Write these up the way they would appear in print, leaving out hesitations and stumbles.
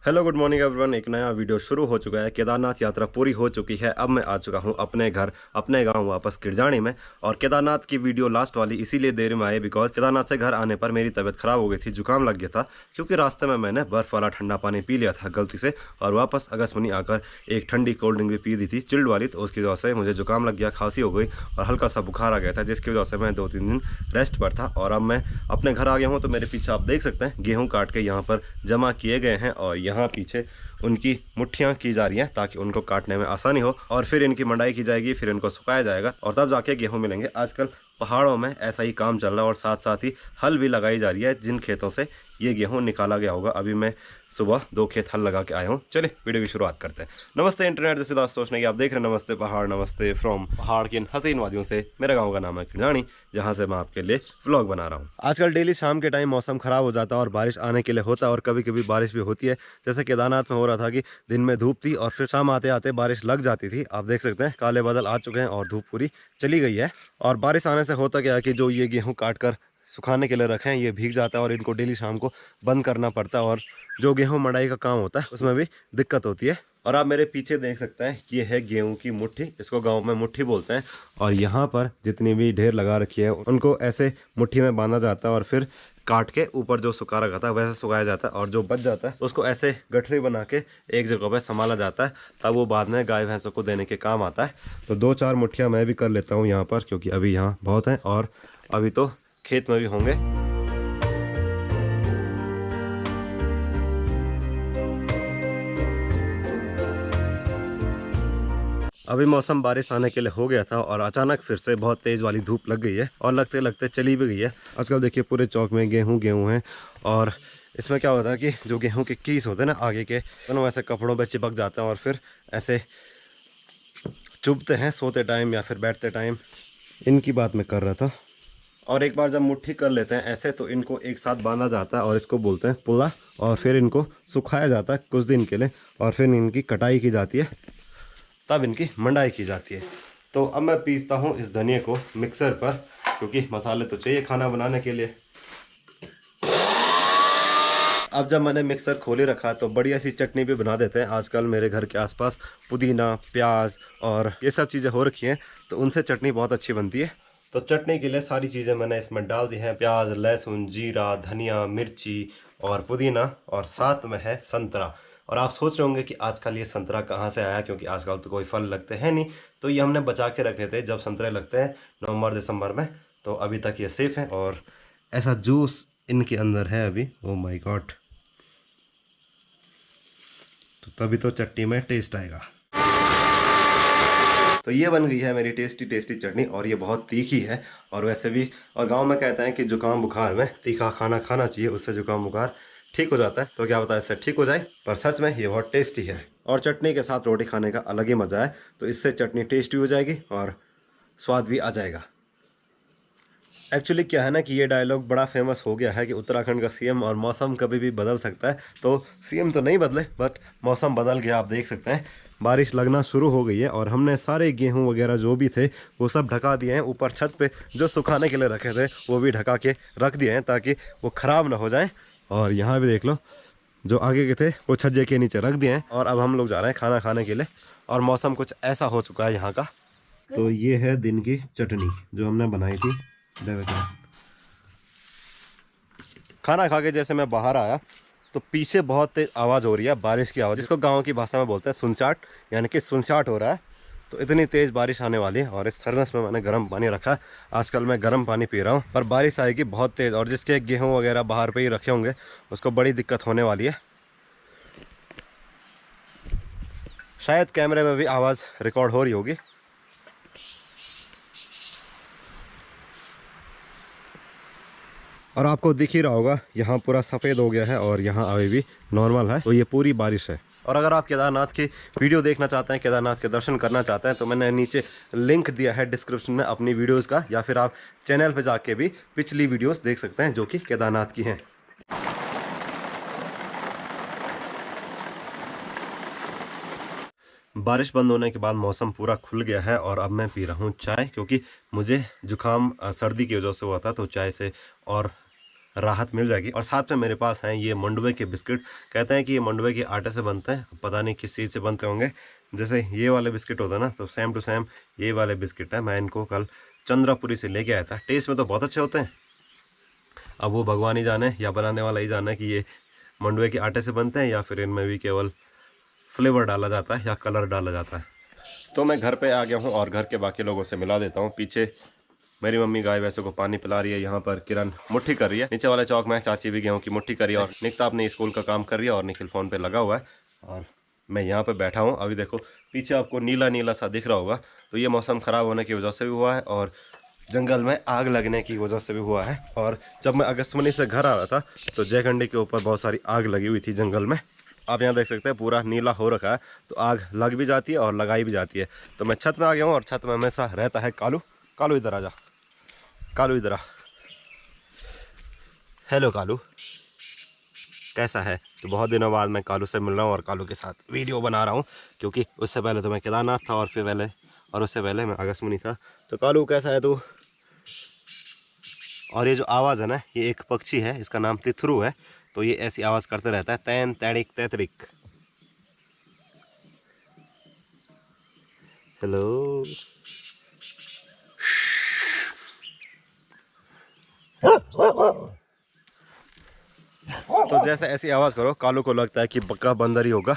Hello good morning everyone. एक नया video शुरू हो चुका है। केदारनाथ यात्रा पूरी हो चुकी है। अब मैं आ चुका हूं अपने घर, अपने गांव वापस किरजाणी में। और केदारनाथ की वीडियो लास्ट वाली इसीलिए देर में आई बिकॉज केदारनाथ से घर आने पर मेरी तबीयत खराब हो गई थी, जुकाम लग गया था क्योंकि रास्ते में मैंने बर्फ़ वाला ठंडा पानी पी लिया था गलती से। और वापस अगस्मनी आकर एक ठंडी कोल्ड ड्रिंक भी पी दी थी चिल्ड वाली, तो उसकी वजह से मुझे जुकाम लग गया, खांसी हो गई और हल्का सा बुखार आ गया था, जिसकी वजह से मैं 2-3 दिन रेस्ट पर था। और अब मैं अपने घर आ गया हूँ। तो मेरे पीछे आप देख सकते हैं गेहूँ काट के यहाँ पर जमा किए गए हैं और यहाँ पीछे उनकी मुट्ठियाँ की जा रही हैं ताकि उनको काटने में आसानी हो। और फिर इनकी मंडाई की जाएगी, फिर इनको सुखाया जाएगा और तब जाके गेहूँ मिलेंगे। आजकल पहाड़ों में ऐसा ही काम चल रहा है और साथ साथ ही हल भी लगाई जा रही है जिन खेतों से ये गेहूँ निकाला गया होगा। अभी मैं सुबह 2 खेत हल लगा के आया हूँ। चलिए वीडियो की शुरुआत करते हैं। नमस्ते इंटरनेट जैसे दोस्तों ने, आप देख रहे हैं नमस्ते पहाड़, नमस्ते फ्रॉम पहाड़ की इन हसीन वादियों से। मेरे गांव का नाम है किरजाणी, जहां से मैं आपके लिए व्लॉग बना रहा हूं। आजकल डेली शाम के टाइम मौसम खराब हो जाता है और बारिश आने के लिए होता है और कभी कभी बारिश भी होती है। जैसे केदारनाथ में हो रहा था कि दिन में धूप थी और फिर शाम आते आते बारिश लग जाती थी। आप देख सकते हैं काले बादल आ चुके हैं और धूप पूरी चली गई है। और बारिश आने से होता क्या है कि जो ये गेहूँ काट कर सुखाने के लिए रखे हैं ये भीग जाता है और इनको डेली शाम को बंद करना पड़ता है। और जो गेहूं मड़ाई का काम होता है उसमें भी दिक्कत होती है। और आप मेरे पीछे देख सकते हैं ये है गेहूं की मुट्ठी, इसको गांव में मुट्ठी बोलते हैं। और यहाँ पर जितनी भी ढेर लगा रखी है उनको ऐसे मुट्ठी में बांधा जाता है और फिर काट के ऊपर जो सुखा रखा था वैसे सुखाया जाता है। और जो बच जाता है उसको ऐसे गठरी बना के एक जगह पर संभाला जाता है, तब वो बाद में गाय भैंसों को देने के काम आता है। तो 2-4 मुट्ठियाँ मैं भी कर लेता हूँ यहाँ पर, क्योंकि अभी यहाँ बहुत हैं और अभी तो खेत में भी होंगे। अभी मौसम बारिश आने के लिए हो गया था और अचानक फिर से बहुत तेज़ वाली धूप लग गई है और लगते लगते चली भी गई है। आजकल देखिए पूरे चौक में गेहूं हैं। और इसमें क्या होता है कि जो गेहूं के कीस होते हैं ना आगे के, दोनों ऐसे कपड़ों पे चिपक जाते हैं और फिर ऐसे चुभते हैं सोते टाइम या फिर बैठते टाइम। इनकी बात मैं कर रहा था। और एक बार जब मुट्ठी कर लेते हैं ऐसे तो इनको एक साथ बांधा जाता है और इसको बोलते हैं पुल्ला। और फिर इनको सुखाया जाता है कुछ दिन के लिए और फिर इनकी कटाई की जाती है, तब इनकी मंडाई की जाती है। तो अब मैं पीसता हूँ इस धनिया को मिक्सर पर, क्योंकि मसाले तो चाहिए खाना बनाने के लिए। अब जब मैंने मिक्सर खोले रखा तो बढ़िया सी चटनी भी बना देते हैं। आजकल मेरे घर के आसपास पुदीना, प्याज और ये सब चीज़ें हो रखी हैं, तो उनसे चटनी बहुत अच्छी बनती है। तो चटनी के लिए सारी चीज़ें मैंने इसमें डाल दी हैं, प्याज, लहसुन, जीरा, धनिया, मिर्ची और पुदीना, और साथ में है संतरा। और आप सोच रहे होंगे कि आजकल ये संतरा कहाँ से आया, क्योंकि आजकल तो कोई फल लगते हैं नहीं। तो ये हमने बचा के रखे थे जब संतरे लगते हैं नवंबर दिसंबर में, तो अभी तक ये सेफ है। और ऐसा जूस इनके अंदर है अभी, ओ माय गॉड, तो तभी तो चटनी में टेस्ट आएगा। तो ये बन गई है मेरी टेस्टी टेस्टी चटनी और ये बहुत तीखी है। और वैसे भी और गांव में कहते हैं कि जुकाम बुखार में तीखा खाना खाना चाहिए, उससे जुकाम बुखार ठीक हो जाता है। तो क्या पता इससे ठीक हो जाए, पर सच में ये बहुत टेस्टी है। और चटनी के साथ रोटी खाने का अलग ही मज़ा है। तो इससे चटनी टेस्टी हो जाएगी और स्वाद भी आ जाएगा। एक्चुअली क्या है ना कि ये डायलॉग बड़ा फेमस हो गया है कि उत्तराखंड का सीएम और मौसम कभी भी बदल सकता है। तो सीएम तो नहीं बदले बट मौसम बदल गया। आप देख सकते हैं बारिश लगना शुरू हो गई है और हमने सारे गेहूं वगैरह जो भी थे वो सब ढका दिए हैं। ऊपर छत पे जो सुखाने के लिए रखे थे वो भी ढका के रख दिए हैं ताकि वो ख़राब ना हो जाएं। और यहाँ भी देख लो जो आगे के थे वो छज्जे के नीचे रख दिए हैं। और अब हम लोग जा रहे हैं खाना खाने के लिए और मौसम कुछ ऐसा हो चुका है यहाँ का। तो ये है दिन की चटनी जो हमने बनाई थी। खाना खा के जैसे मैं बाहर आया तो पीछे बहुत तेज आवाज़ हो रही है, बारिश की आवाज़, जिसको गांव की भाषा में बोलते हैं सुनचाट, यानी कि सुनचाट हो रहा है। तो इतनी तेज़ बारिश आने वाली है और इस थर्मस में मैंने गर्म पानी रखा है। आजकल मैं गर्म पानी पी रहा हूँ, पर बारिश आएगी बहुत तेज़ और जिसके गेहूँ वगैरह बाहर पे ही रखे होंगे उसको बड़ी दिक्कत होने वाली है। शायद कैमरे में भी आवाज़ रिकॉर्ड हो रही होगी। और आपको दिख ही रहा होगा यहाँ पूरा सफ़ेद हो गया है और यहाँ अभी भी नॉर्मल है। तो ये पूरी बारिश है। और अगर आप केदारनाथ की वीडियो देखना चाहते हैं, केदारनाथ के दर्शन करना चाहते हैं, तो मैंने नीचे लिंक दिया है डिस्क्रिप्शन में अपनी वीडियोज़ का, या फिर आप चैनल पर जाके भी पिछली वीडियोज़ देख सकते हैं जो कि केदारनाथ की हैं। बारिश बंद होने के बाद मौसम पूरा खुल गया है और अब मैं पी रहा हूँ चाय, क्योंकि मुझे जुकाम सर्दी की वजह से हुआ था। तो चाय से और राहत मिल जाएगी। और साथ में मेरे पास हैं ये मंडुवे के बिस्किट। कहते हैं कि ये मंडुवे के आटे से बनते हैं, पता नहीं किस चीज़ से बनते होंगे। जैसे ये वाले बिस्किट होता है ना, तो सेम टू सेम ये वाले बिस्किट है। मैं इनको कल चंद्रापुरी से लेके आया था। टेस्ट में तो बहुत अच्छे होते हैं। अब वो भगवान ही जाने या बनाने वाला ही जाने कि ये मंडुवे के आटे से बनते हैं या फिर इनमें भी केवल फ्लेवर डाला जाता है या कलर डाला जाता है। तो मैं घर पे आ गया हूँ और घर के बाकी लोगों से मिला देता हूँ। पीछे मेरी मम्मी गाय भैंसों को पानी पिला रही है, यहाँ पर किरण मुट्ठी कर रही है। नीचे वाले चौक में चाची भी गेहूं की मुट्ठी कर रही है और निकिता अपने स्कूल का काम कर रही है और निखिल फ़ोन पे लगा हुआ है। और मैं यहाँ पे बैठा हूँ। अभी देखो पीछे आपको नीला नीला सा दिख रहा होगा, तो ये मौसम ख़राब होने की वजह से भी हुआ है और जंगल में आग लगने की वजह से भी हुआ है। और जब मैं अगस्तमनी से घर आ रहा था तो जयखंडी के ऊपर बहुत सारी आग लगी हुई थी जंगल में। आप यहाँ देख सकते हैं पूरा नीला हो रखा है, तो आग लग भी जाती है और लगाई भी जाती है। तो मैं छत में आ गया हूँ और छत में हमेशा रहता है कालू। कालू इधर आ जा, कालू इधर आ। हेलो कालू, कैसा है? तो बहुत दिनों बाद मैं कालू से मिल रहा हूँ और कालू के साथ वीडियो बना रहा हूँ, क्योंकि उससे पहले तो मैं केदारनाथ था और उससे पहले मैं अगस्तमुनि था। तो कालू कैसा है तू? और ये जो आवाज़ है ना, ये एक पक्षी है, इसका नाम तिथरू है। तो ये ऐसी आवाज़ करते रहता है, तैन तैड़िक तैतरिक। हेलो। तो जैसे ऐसी आवाज़ करो कालू को लगता है कि पक्का बंदर ही होगा।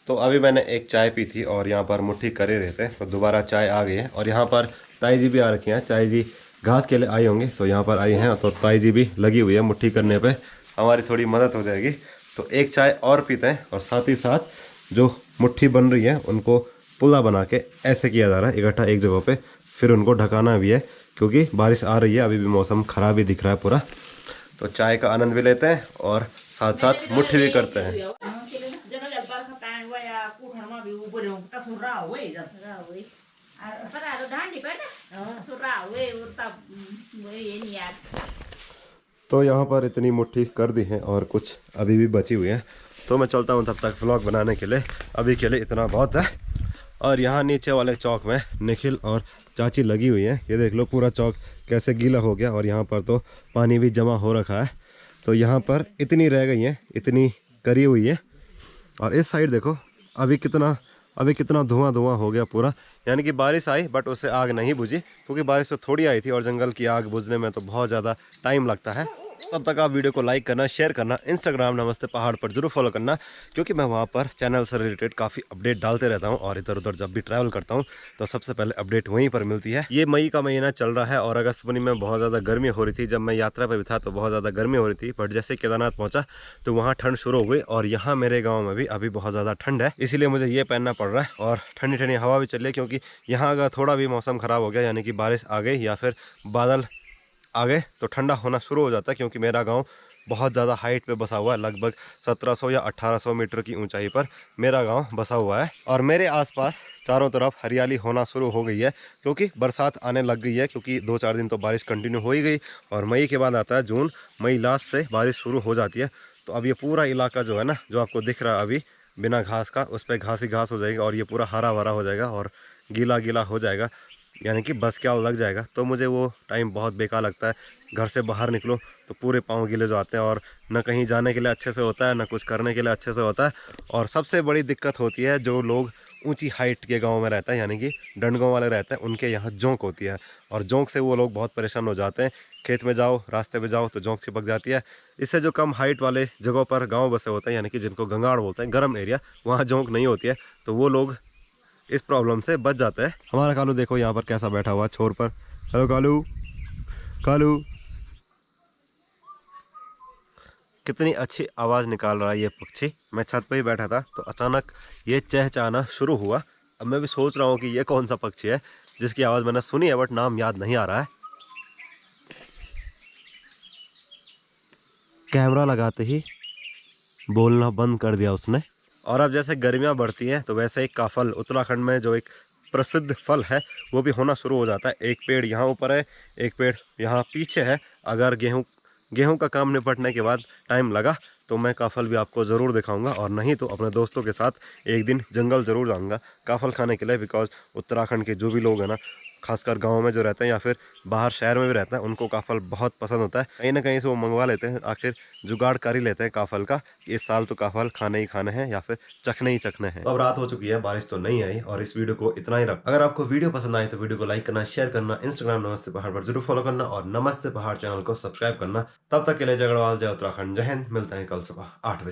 तो अभी मैंने एक चाय पी थी और यहाँ पर मुट्ठी करे रहते हैं, तो दोबारा चाय आ गई है। और यहाँ पर ताई जी भी आ रखी हैं। ताई जी घास के लिए आई होंगी, तो यहाँ पर आई हैं। तो ताई जी भी लगी हुई है मुट्ठी करने पे, हमारी थोड़ी मदद हो जाएगी। तो एक चाय और पीते हैं और साथ ही साथ जो मुट्ठी बन रही है उनको पुल्ला बना के ऐसे किया जा रहा है इकट्ठा एक जगह पे, फिर उनको ढकाना भी है क्योंकि बारिश आ रही है। अभी भी मौसम ख़राब ही दिख रहा है पूरा। तो चाय का आनंद भी लेते हैं और साथ साथ मुट्ठी भी करते हैं। तो यहाँ पर इतनी मुट्ठी कर दी है और कुछ अभी भी बची हुई है। तो मैं चलता हूँ तब तक व्लॉग बनाने के लिए। अभी के लिए इतना बहुत है। और यहाँ नीचे वाले चौक में निखिल और चाची लगी हुई है। ये देख लो पूरा चौक कैसे गीला हो गया और यहाँ पर तो पानी भी जमा हो रखा है। तो यहाँ पर इतनी रह गई है, इतनी करी हुई है। और इस साइड देखो अभी कितना धुआं धुआं हो गया पूरा। यानी कि बारिश आई बट उससे आग नहीं बुझी, क्योंकि बारिश तो थोड़ी आई थी और जंगल की आग बुझने में तो बहुत ज़्यादा टाइम लगता है। तब तक आप वीडियो को लाइक करना, शेयर करना, इंस्टाग्राम नमस्ते पहाड़ पर जरूर फॉलो करना, क्योंकि मैं वहाँ पर चैनल से रिलेटेड काफ़ी अपडेट डालते रहता हूँ। और इधर उधर जब भी ट्रैवल करता हूँ तो सबसे पहले अपडेट वहीं पर मिलती है। ये मई का महीना चल रहा है और अगस्तमनी में बहुत ज़्यादा गर्मी हो रही थी। जब मैं यात्रा पर भी था तो बहुत ज़्यादा गर्मी हो रही थी, बट जैसे केदारनाथ पहुँचा तो वहाँ ठंड शुरू हो गई। और यहाँ मेरे गाँव में भी अभी बहुत ज़्यादा ठंड है, इसीलिए मुझे ये पहनना पड़ रहा है। और ठंडी ठंडी हवा भी चल रही है, क्योंकि यहाँ अगर थोड़ा भी मौसम ख़राब हो गया, यानी कि बारिश आ गई या फिर बादल आ गए, तो ठंडा होना शुरू हो जाता है। क्योंकि मेरा गांव बहुत ज़्यादा हाइट पे बसा हुआ है, लगभग 1700 या 1800 मीटर की ऊंचाई पर मेरा गांव बसा हुआ है। और मेरे आसपास चारों तरफ हरियाली होना शुरू हो गई है, क्योंकि बरसात आने लग गई है। क्योंकि 2-4 दिन तो बारिश कंटिन्यू हो ही गई और मई के बाद आता है जून। मई लास्ट से बारिश शुरू हो जाती है। तो अब ये पूरा इलाका जो है ना, जो आपको दिख रहा है अभी बिना घास का, उस पर घास ही घास हो जाएगी और ये पूरा हरा भरा हो जाएगा और गीला गीला हो जाएगा, यानी कि बस क्या लग जाएगा। तो मुझे वो टाइम बहुत बेकार लगता है। घर से बाहर निकलो तो पूरे पाँव गीले जो आते हैं और न कहीं जाने के लिए अच्छे से होता है, न कुछ करने के लिए अच्छे से होता है। और सबसे बड़ी दिक्कत होती है जो लोग ऊंची हाइट के गांव में रहते हैं, यानी कि डंडगांव वाले रहते हैं, उनके यहाँ जोंक होती है और जोंक से वो लोग बहुत परेशान हो जाते हैं। खेत में जाओ, रास्ते पे जाओ तो जोंक चिपक जाती है। इससे जो कम हाइट वाले जगहों पर गाँव बसे होते हैं, यानी कि जिनको गंगाड़ बोलते हैं, गर्म एरिया, वहाँ जोंक नहीं होती है, तो वो लोग इस प्रॉब्लम से बच जाता है। हमारा कालू देखो यहाँ पर कैसा बैठा हुआ छोर पर। हेलो कालू, कालू कितनी अच्छी आवाज़ निकाल रहा है ये पक्षी। मैं छत पे ही बैठा था तो अचानक ये चहचहाना शुरू हुआ। अब मैं भी सोच रहा हूँ कि ये कौन सा पक्षी है जिसकी आवाज़ मैंने सुनी है बट नाम याद नहीं आ रहा है। कैमरा लगाते ही बोलना बंद कर दिया उसने। और अब जैसे गर्मियाँ बढ़ती हैं तो वैसे ही काफल उत्तराखंड में जो एक प्रसिद्ध फल है वो भी होना शुरू हो जाता है। एक पेड़ यहाँ ऊपर है, एक पेड़ यहाँ पीछे है। अगर गेहूं का काम निपटने के बाद टाइम लगा तो मैं काफल भी आपको ज़रूर दिखाऊंगा, और नहीं तो अपने दोस्तों के साथ एक दिन जंगल ज़रूर जाऊंगा काफल खाने के लिए। बिकॉज उत्तराखंड के जो भी लोग हैं ना, खासकर गाँव में जो रहते हैं या फिर बाहर शहर में भी रहते हैं, उनको काफल बहुत पसंद होता है। कहीं ना कहीं से वो मंगवा लेते हैं, आखिर जुगाड़ कर ही लेते हैं काफल का कि इस साल तो काफल खाने ही खाने हैं या फिर चखने ही चखने हैं। तो अब रात हो चुकी है, बारिश तो नहीं आई और इस वीडियो को इतना ही रख। अगर आपको वीडियो पसंद आई तो वीडियो को लाइक करना, शेयर करना, इंस्टाग्राम नमस्ते पहाड़ पर जरूर फॉलो करना और नमस्ते पहाड़ चैनल को सब्सक्राइब करना। तब तक के लिए जय गढ़वाल, जय उत्तराखंड, जय हिंद। मिलते हैं कल सुबह 8 बजे।